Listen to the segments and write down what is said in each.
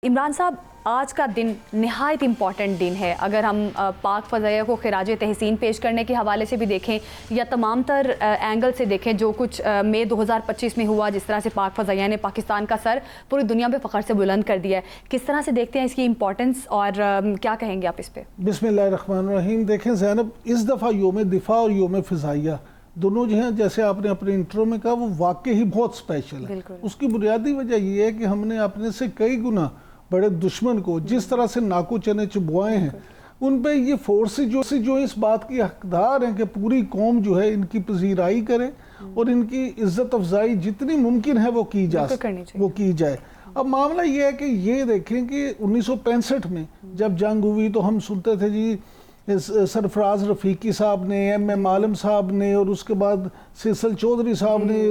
इमरान साहब, आज का दिन नहायत इम्पॉर्टेंट दिन है। अगर हम पाक फ़ज़ाइया को खिराज तहसीन पेश करने के हवाले से भी देखें या तमाम तर एंगल से देखें, जो कुछ मई 2025 में हुआ, जिस तरह से पाक फ़ज़ाइया ने पाकिस्तान का सर पूरी दुनिया में फ़ख्र से बुलंद कर दिया है, किस तरह से देखते हैं इसकी इम्पोर्टेंस और क्या कहेंगे आप इस पर? बिस्मिल्लाहिर्रहमानिर्रहीम। देखें ज़ैनब, इस दफ़ा योम दिफा और योम फ़ज़ाइया दोनों जो हैं, जैसे आपने अपने इंट्रो में कहा, वो वाकई ही बहुत स्पेशल है। उसकी बुनियादी वजह ये है कि हमने अपने से कई गुना बड़े दुश्मन को जिस तरह से नाकू चने चुबवाए हैं, उन पे ये फोर्सेस जो इस बात की हकदार हैं कि पूरी कौम जो है इनकी पजीराई करे और इनकी इज्जत अफजाई जितनी मुमकिन है वो की जाए। अब मामला ये है कि ये देखें कि 1965 में जब जंग हुई तो हम सुनते थे जी सरफराज रफ़ीकी साहब ने, M.M. आलम साहब ने और उसके बाद फैसल चौधरी साहब ने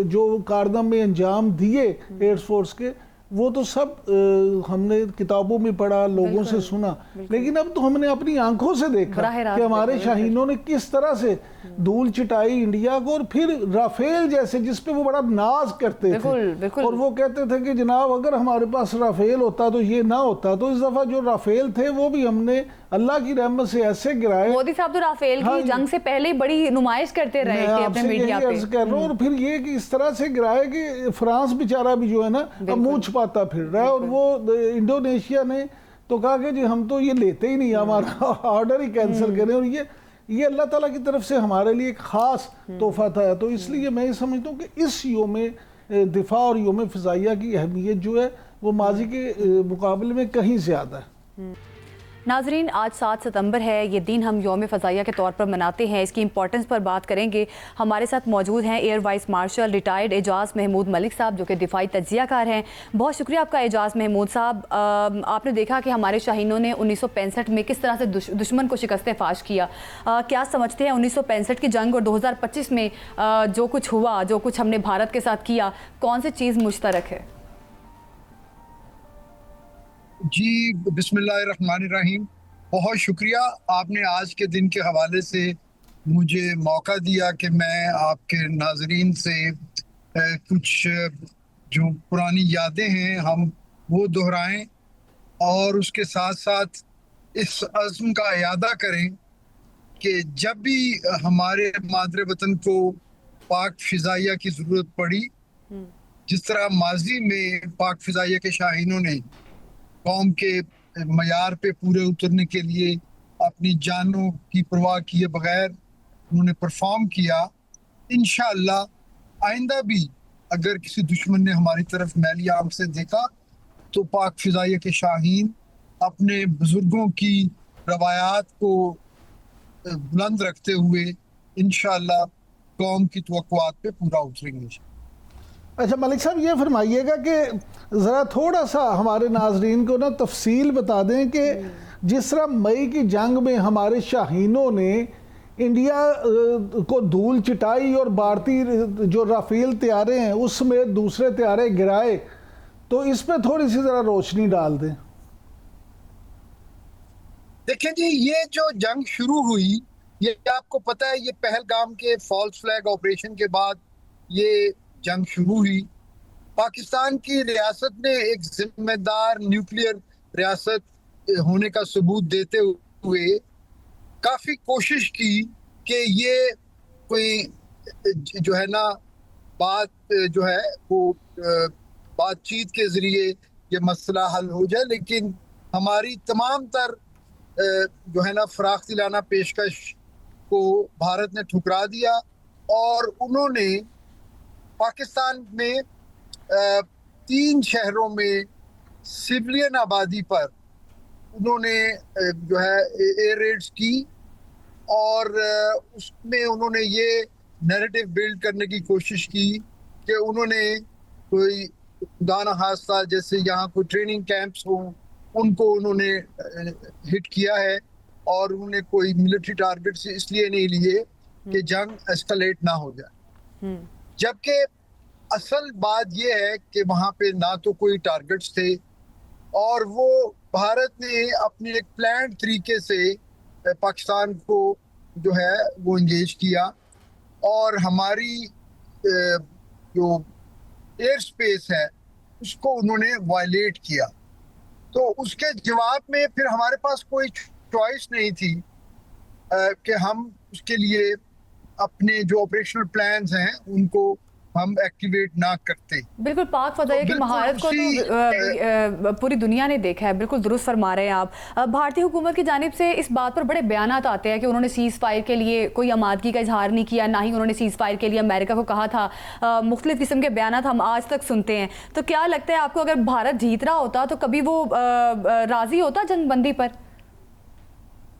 जो कारनामे अंजाम दिए एयर फोर्स के, वो तो सब हमने किताबों में पढ़ा, लोगों से सुना, लेकिन अब तो हमने अपनी आंखों से देखा कि हमारे शाहीनों ने किस तरह से धूल चिटाई इंडिया को। और फिर राफेल जैसे, जिसपे वो बड़ा नाज करते थे और वो कहते थे कि जनाब अगर हमारे पास राफेल होता तो ये ना होता। तो इस दफा जो राफेल थे वो भी हमने अल्लाह की रहमत से ऐसे गिराए। मोदी साहब तो राफेल की जंग से पहले ही बड़ी नुमाइश करते रहे कि अपने मीडिया पे। कर रहा हूं। और फिर ये कि इस तरह से गिराए कि फ्रांस बेचारा भी जो है ना अब मुंह छुपाता फिर रहा है। और वो इंडोनेशिया ने तो कहा कि जी हम तो ये लेते ही नहीं, हमारा ऑर्डर ही कैंसिल करें। और ये अल्लाह ताला की तरफ से हमारे लिए एक खास तोहफा था। तो इसलिए मैं ये समझता हूँ कि इस योम दिफा और योम फ़ज़ाइया की अहमियत जो है वो माजी के मुकाबले में कहीं ज़्यादा है। नाजरीन, आज 7 सितंबर है। ये दिन हम योम फ़ज़ाइया के तौर पर मनाते हैं। इसकी इंपॉर्टेंस पर बात करेंगे। हमारे साथ मौजूद हैं एयर वाइस मार्शल रिटायर्ड एजाज़ महमूद मलिक साहब, जो कि दिफाई तज्ज़ियाकार हैं। बहुत शुक्रिया आपका एजाज़ महमूद साहब। आपने देखा कि हमारे शाहीनों ने 1965 में किस तरह से दुश्मन को शिकस्त फाश किया। क्या समझते हैं 1965 की जंग और 2025 में जो कुछ हुआ, जो कुछ हमने भारत के साथ किया, कौन सी चीज़ मुश्तरक है? जी, बिस्मिल्लाहिर्रहमानिर्रहीम। बहुत शुक्रिया, आपने आज के दिन के हवाले से मुझे मौका दिया कि मैं आपके नाजरीन से कुछ जो पुरानी यादें हैं हम वो दोहराएं और उसके साथ साथ इस अज़्म का इयादा करें कि जब भी हमारे मादरे वतन को पाक फ़िज़ाइया की ज़रूरत पड़ी, जिस तरह माजी में पाक फ़िज़ाइया के शाहीनों ने कौम के मयार पे पूरे उतरने के लिए अपनी जानों की परवाह किए बगैर उन्होंने परफॉर्म किया, इंशाअल्लाह आइंदा भी अगर किसी दुश्मन ने हमारी तरफ मैली आंख से देखा तो पाक फ़िज़ाइया के शाहीन अपने बुजुर्गों की रवायात को बुलंद रखते हुए इंशाअल्लाह कौम की तवक्कुआत पे पूरा उतरेंगे। अच्छा मलिक साहब, ये फरमाइएगा कि ज़रा थोड़ा सा हमारे नाजरीन को ना तफसील बता दें कि जिस तरह मई की जंग में हमारे शाहीनों ने इंडिया को धूल चिटाई और भारतीय जो राफेल तैयारे हैं उसमें दूसरे तैयारे गिराए, तो इस पर थोड़ी सी ज़रा रोशनी डाल दें। देखें जी, ये जो जंग शुरू हुई, ये आपको पता है, ये पहलगाम के फॉल्स फ्लैग ऑपरेशन के बाद ये जंग शुरू हुई। पाकिस्तान की रियासत ने एक जिम्मेदार न्यूक्लियर रियासत होने का सबूत देते हुए काफ़ी कोशिश की कि ये कोई जो है ना बात जो है वो बातचीत के ज़रिए ये मसला हल हो जाए, लेकिन हमारी तमाम तर जो है ना फराख दिलाना पेशकश को भारत ने ठुकरा दिया और उन्होंने पाकिस्तान में 3 शहरों में सिविलियन आबादी पर उन्होंने जो है एयर रेड्स की और उसमें उन्होंने ये नैरेटिव बिल्ड करने की कोशिश की कि उन्होंने कोई खुदा न खास्ता जैसे यहाँ कोई ट्रेनिंग कैंप्स हों उनको उन्होंने हिट किया है और उन्होंने कोई मिलिट्री टारगेट्स इसलिए नहीं लिए कि जंग एस्केलेट ना हो जाए। जबकि असल बात यह है कि वहाँ पे ना तो कोई टारगेट्स थे और वो भारत ने अपने एक प्लान तरीके से पाकिस्तान को जो है वो इंगेज किया और हमारी जो एयर स्पेस है उसको उन्होंने वायलेट किया। तो उसके जवाब में फिर हमारे पास कोई चॉइस नहीं थी कि हम उसके लिए अपने जो ऑपरेशनल प्लान्स हैं उनको हम एक्टिवेट ना करते। बिल्कुल, पाक फजाइया की महारत को तो पूरी दुनिया ने देखा है। बिल्कुल दुरुस्त फरमा रहे हैं आप। भारतीय हुकूमत की जानिब से इस बात पर बड़े बयानात आते हैं कि उन्होंने सीज़ फायर के लिए कोई आमादगी का इजहार नहीं किया, ना ही उन्होंने सीज़ फायर के लिए अमेरिका को कहा था। मुख्तलिफ किस्म के बयानात हम आज तक सुनते हैं। तो क्या लगता है आपको, अगर भारत जीत रहा होता तो कभी वो राजी होता जंगबंदी पर?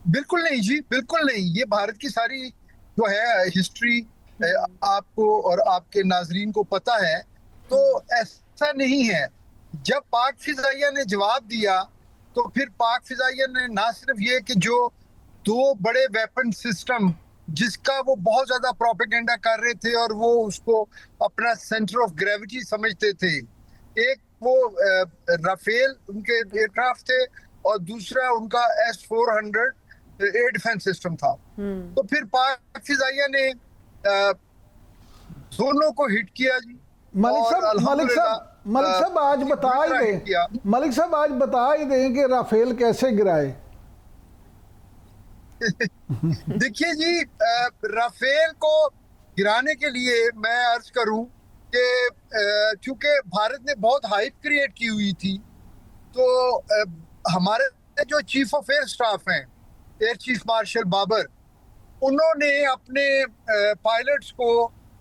बिल्कुल नहीं जी, बिल्कुल नहीं। ये भारत की सारी जो है हिस्ट्री आपको और आपके नाजरीन को पता है, तो ऐसा नहीं है। जब पाक फिजाइया ने जवाब दिया तो फिर पाक फिजाइया ने ना सिर्फ ये कि जो 2 बड़े वेपन सिस्टम जिसका वो बहुत ज्यादा प्रोपेगेंडा कर रहे थे और वो उसको अपना सेंटर ऑफ ग्रेविटी समझते थे, एक वो राफेल उनके एयरक्राफ्ट थे और दूसरा उनका S-400 एयर डिफेंस सिस्टम था। तो फिर पाक फिजाइया ने दोनों को हिट किया जी। मलिक साहब आज बता ही दें, मलिक साहब आज बता ही दें कि राफेल कैसे गिराए। देखिए जी, राफेल को गिराने के लिए मैं अर्ज करूं कि चूंकि भारत ने बहुत हाइप क्रिएट की हुई थी, तो हमारे जो चीफ ऑफ एयर स्टाफ हैं, एयर चीफ मार्शल बाबर, उन्होंने अपने पायलट्स को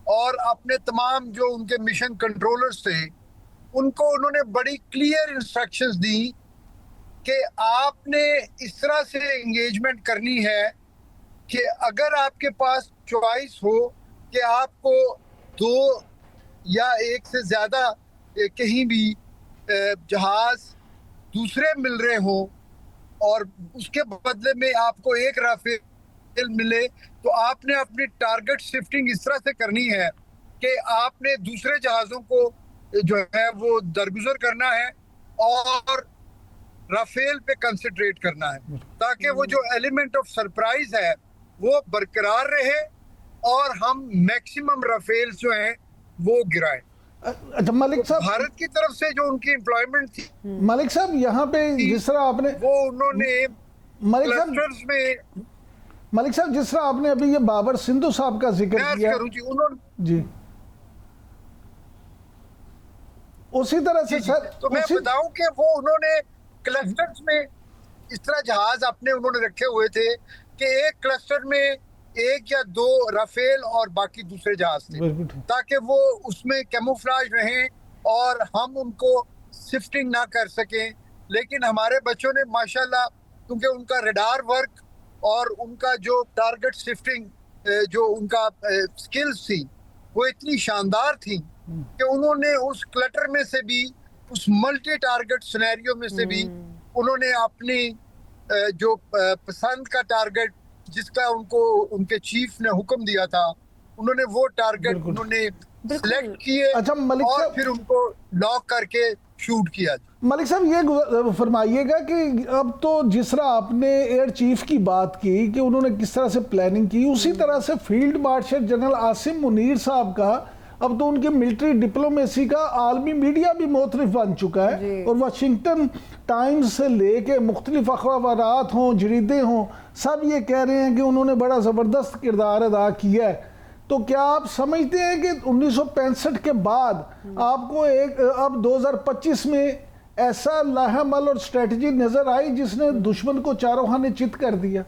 और अपने तमाम जो उनके मिशन कंट्रोलर्स थे उनको उन्होंने बड़ी क्लियर इंस्ट्रक्शंस दी कि आपने इस तरह से एंगेजमेंट करनी है कि अगर आपके पास चॉइस हो कि आपको 2 या 1 से ज़्यादा कहीं भी जहाज दूसरे मिल रहे हो और उसके बदले में आपको 1 राफेल मिले, तो आपने अपनी टारगेट शिफ्टिंग इस तरह से करनी है कि आपने दूसरे जहाज़ों को जो है वो दरगुजर करना है और राफेल पे कंसंट्रेट करना है, ताकि वो जो एलिमेंट ऑफ सरप्राइज है वो बरकरार रहे और हम मैक्सिमम राफेल जो हैं वो गिराएं। अच्छा मलिक साहब, भारत की तरफ से जो उनकी एम्प्लॉयमेंट थी, मलिक साहब यहाँ पे जिस तरह आपने वो उन्होंने मलिक साहब जिस तरह आपने अभी ये बाबर सिंधु साहब का जिक्र किया जी, उन्होंने जी, उसी तरह से सर तो मैं बताऊं कि वो उन्होंने क्लस्टर्स में इस तरह जहाज अपने उन्होंने रखे हुए थे कि एक क्लस्टर में 1 या 2 राफेल और बाकी दूसरे जहाज थे, ताकि वो उसमें कैमोफ्लेज रहें और हम उनको शिफ्टिंग ना कर सकें। लेकिन हमारे बच्चों ने माशाल्लाह, क्योंकि उनका रडार वर्क और उनका जो टारगेट शिफ्टिंग जो उनका स्किल्स थी वो इतनी शानदार थी कि उन्होंने उस क्लटर में से भी, उस मल्टी टारगेट सिनेरियो में से भी उन्होंने अपनी जो पसंद का टारगेट जिसका उनको उनके चीफ ने हुक्म दिया था, उन्होंने वो टारगेट उन्होंने सिलेक्ट किए। अच्छा मलिक और साहब, फिर उनको लॉक करके शूट किया। मलिक साहब ये फरमाइएगा कि अब तो जिस तरह आपने एयर चीफ की बात की कि उन्होंने किस तरह से प्लानिंग की, उसी तरह से field marshal general Asim Munir साहब का अब तो उनके मिलिट्री डिप्लोमेसी का आलमी मीडिया भी मुख्तलिफ बन चुका है और वाशिंगटन टाइम्स से लेके मुख्तलिफ अखबारात हों, जरीदे हों, सब ये कह रहे हैं कि उन्होंने बड़ा ज़बरदस्त किरदार अदा किया है। तो क्या आप समझते हैं कि 1965 के बाद आपको एक अब 2025 में ऐसा लाहमल और स्ट्रेटजी नजर आई जिसने दुश्मन को चारों खाने चित कर दिया?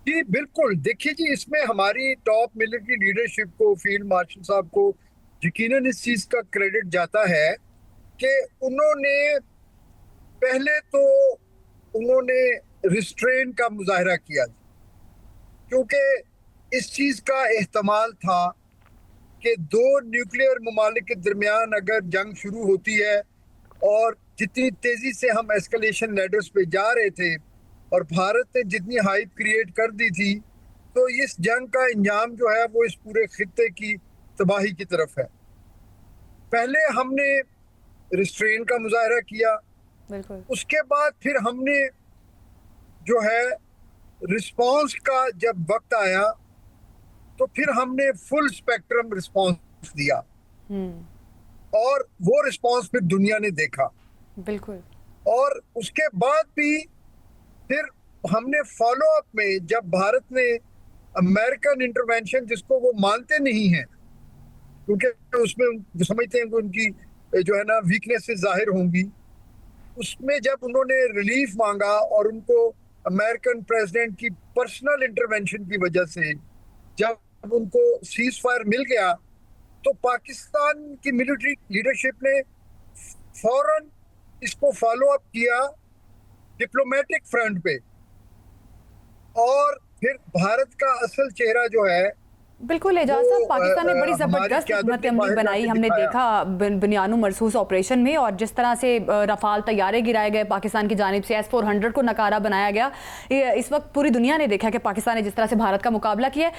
जी बिल्कुल, देखिए जी, इसमें हमारी टॉप मिलिट्री लीडरशिप को, फील्ड मार्शल साहब को यकीनन इस चीज का क्रेडिट जाता है कि उन्होंने पहले तो उन्होंने रिस्ट्रेन का मुजाहरा किया, क्योंकि इस चीज का एहतमाल था कि 2 न्यूक्लियर ममालिक के दरमियान अगर जंग शुरू होती है और जितनी तेजी से हम एस्केलेशन लैडर्स पे जा रहे थे और भारत ने जितनी हाइप क्रिएट कर दी थी, तो इस जंग का इंजाम जो है वो इस पूरे खित्ते की तबाही की तरफ है। पहले हमने रिस्ट्रेन का मुजाहरा किया, उसके बाद फिर हमने जो है रिस्पांस का जब वक्त आया तो फिर हमने फुल स्पेक्ट्रम रिस्पांस दिया और वो रिस्पांस फिर दुनिया ने देखा। बिल्कुल। और उसके बाद भी फिर हमने फॉलो अप में, जब भारत ने अमेरिकन इंटरवेंशन, जिसको वो मानते नहीं हैं क्योंकि उसमें वो समझते हैं कि उनकी जो है ना वीकनेसेस जाहिर होंगी, उसमें जब उन्होंने रिलीफ मांगा और उनको अमेरिकन प्रेसिडेंट की पर्सनल इंटरवेंशन की वजह से जब उनको सीज फायर मिल गया, तो पाकिस्तान की मिलिट्री लीडरशिप ने फौरन इसको फॉलो अप किया डिप्लोमेटिक फ्रंट पे, और फिर भारत का असल चेहरा जो है बिल्कुल एजाज साहब, पाकिस्तान ने बड़ी हमारी जबरदस्त क़यादत हिकमत ने अमली बाहर बनाई। जाके हमने दिखाया। देखा बुनियानु मरसूस ऑपरेशन में, और जिस तरह से रफाल तैयारे गिराए गए पाकिस्तान की जानिब से, S-400 को नकारा बनाया गया। इस वक्त पूरी दुनिया ने देखा कि पाकिस्तान ने जिस तरह से भारत का मुकाबला किया है।